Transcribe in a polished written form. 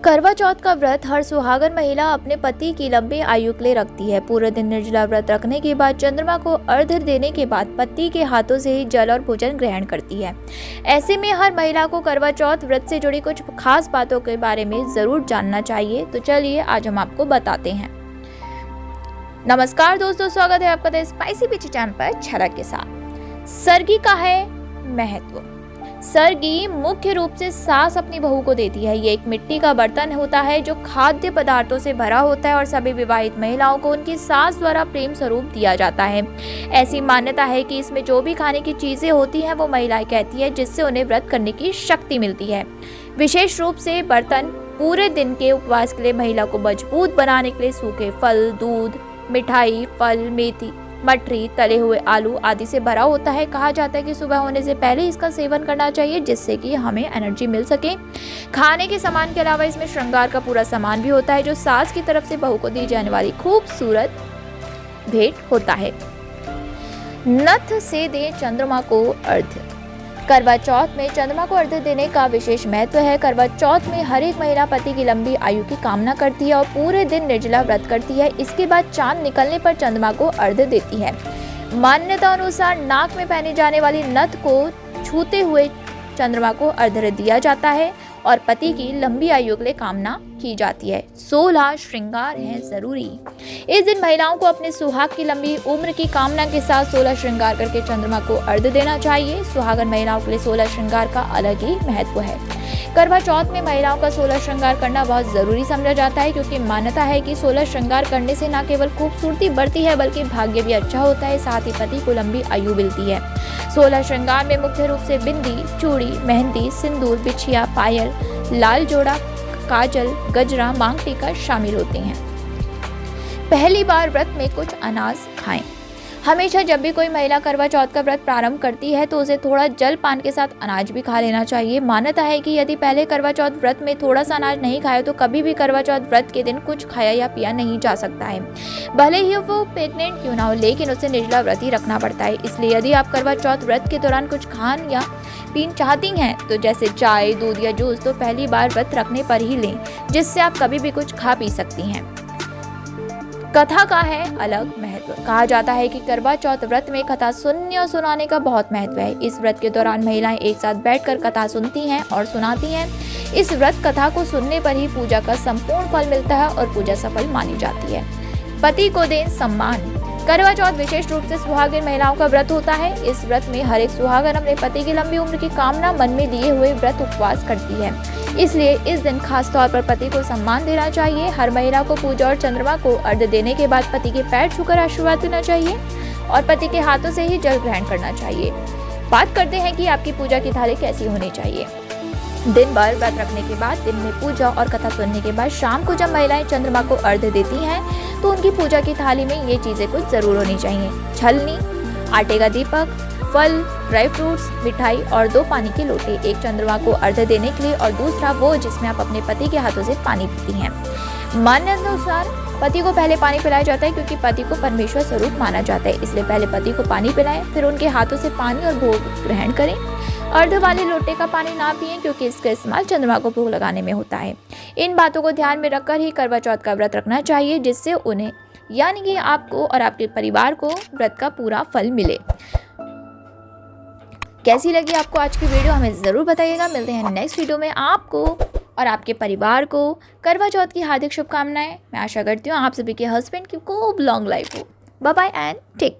करवा चौथ का व्रत हर सुहागन महिला अपने पति की लंबी आयु के लिए रखती है। पूरे दिन निर्जला व्रत रखने के बाद चंद्रमा को अर्घ्य देने के बाद पति के हाथों से ही जल और भोजन ग्रहण करती है। ऐसे में हर महिला को करवा चौथ व्रत से जुड़ी कुछ खास बातों के बारे में जरूर जानना चाहिए। तो चलिए आज हम आपको बताते हैं। नमस्कार दोस्तों, स्वागत है आपका स्पाइसी पिची चैनल पर छलक के साथ। सरगी का है महत्व। सरगी मुख्य रूप से सास अपनी बहू को देती है। ये एक मिट्टी का बर्तन होता है जो खाद्य पदार्थों से भरा होता है और सभी विवाहित महिलाओं को उनकी सास द्वारा प्रेम स्वरूप दिया जाता है। ऐसी मान्यता है कि इसमें जो भी खाने की चीजें होती हैं वो महिलाएं कहती है, जिससे उन्हें व्रत करने की शक्ति मिलती है। विशेष रूप से बर्तन पूरे दिन के उपवास के लिए महिला को मजबूत बनाने के लिए सूखे फल, दूध, मिठाई, फल, मेथी, मठरी, तले हुए आलू आदि से भरा होता है। कहा जाता है कि सुबह होने से पहले इसका सेवन करना चाहिए, जिससे कि हमें एनर्जी मिल सके। खाने के सामान के अलावा इसमें श्रृंगार का पूरा सामान भी होता है, जो सास की तरफ से बहू को दी जाने वाली खूबसूरत भेंट होता है। नथ से दे चंद्रमा को अर्घ्य। करवा चौथ में चंद्रमा को अर्घ्य देने का विशेष महत्व है। करवा चौथ में हर एक महिला पति की लंबी आयु की कामना करती है और पूरे दिन निर्जला व्रत करती है। इसके बाद चांद निकलने पर चंद्रमा को अर्घ्य देती है। मान्यता अनुसार नाक में पहने जाने वाली नथ को छूते हुए चंद्रमा को अर्घ्य दिया जाता है और पति की लंबी आयु के लिए कामना की जाती है। 16 श्रृंगार हैं जरूरी। इस दिन महिलाओं को अपने सुहाग की लंबी उम्र की कामना के साथ 16 श्रृंगार करके चंद्रमा को अर्घ्य देना चाहिए। सुहागन महिलाओं के लिए 16 श्रृंगार का अलग ही महत्व है। करवा चौथ में महिलाओं का 16 श्रृंगार करना बहुत जरूरी समझा जाता है, क्योंकि मान्यता है कि 16 श्रृंगार करने से न केवल खूबसूरती बढ़ती है बल्कि भाग्य भी अच्छा होता है, साथ ही पति को लंबी आयु मिलती है। 16 श्रृंगार में मुख्य रूप से बिंदी, चूड़ी, मेहंदी, सिंदूर, बिछिया, पायल, लाल जोड़ा, काजल, गजरा, मांग टीका शामिल होते हैं। पहली बार व्रत में कुछ अनाज खाएं। हमेशा जब भी कोई महिला करवा चौथ का व्रत प्रारंभ करती है तो उसे थोड़ा जल पान के साथ अनाज भी खा लेना चाहिए। मान्यता है कि यदि पहले करवा चौथ व्रत में थोड़ा सा अनाज नहीं खाया तो कभी भी करवा चौथ व्रत के दिन कुछ खाया या पिया नहीं जा सकता है, भले ही वो प्रेग्नेंट क्यों ना हो, लेकिन उसे निर्जला व्रत ही रखना पड़ता है। इसलिए यदि आप करवा चौथ व्रत के दौरान कुछ खान या पीन चाहती हैं तो जैसे चाय, दूध या जूस, तो पहली बार व्रत रखने पर ही लें, जिससे आप कभी भी कुछ खा पी सकती हैं। कथा का है अलग महत्व। कहा जाता है कि करवा चौथ व्रत में कथा सुनने और सुनाने का बहुत महत्व है। इस व्रत के दौरान महिलाएं एक साथ बैठकर कथा सुनती हैं और सुनाती हैं। इस व्रत कथा को सुनने पर ही पूजा का संपूर्ण फल मिलता है और पूजा सफल मानी जाती है। पति को दें सम्मान। करवा चौथ विशेष रूप से सुहागिन महिलाओं का व्रत होता है। इस व्रत में हर एक सुहागन अपने पति की लंबी उम्र की कामना मन में लिए हुए व्रत उपवास करती है। इसलिए इस दिन खास तौर पर पति को सम्मान देना चाहिए। हर महिला को पूजा और चंद्रमा को अर्घ्य देने के बाद पति के पैर छूकर आशीर्वाद देना चाहिए और पति के हाथों से ही जल ग्रहण करना चाहिए। बात करते हैं कि आपकी पूजा की थाली कैसी होनी चाहिए। दिन भर व्रत रखने के बाद दिन में पूजा और कथा सुनने के बाद शाम को जब महिलाएं चंद्रमा को अर्घ्य देती हैं तो उनकी पूजा की थाली में ये चीजें कुछ जरूर होनी चाहिए। छलनी, आटे का दीपक, फल, ड्राई फ्रूट्स, मिठाई और 2 पानी के लोटे। एक चंद्रमा को अर्घ्य देने के लिए और दूसरा वो जिसमें आप अपने पति के हाथों से पानी पीती हैं। मान्यता अनुसार पति को पहले पानी पिलाया जाता है, क्योंकि पति को परमेश्वर स्वरूप माना जाता है। इसलिए पहले पति को पानी पिलाएं, फिर उनके हाथों से पानी और भोग ग्रहण करें। अर्घ्य वाले लोटे का पानी ना पिएं, क्योंकि इसका इस्तेमाल चंद्रमा को भोग लगाने में होता है। इन बातों को ध्यान में रखकर ही करवा चौथ का व्रत रखना चाहिए, जिससे उन्हें यानी कि आपको और आपके परिवार को व्रत का पूरा फल मिले। कैसी लगी आपको आज की वीडियो, हमें ज़रूर बताइएगा। मिलते हैं नेक्स्ट वीडियो में। आपको और आपके परिवार को करवा चौथ की हार्दिक शुभकामनाएं। मैं आशा करती हूँ आप सभी के हस्बैंड की खूब लॉन्ग लाइफ हो। Bye bye and take care.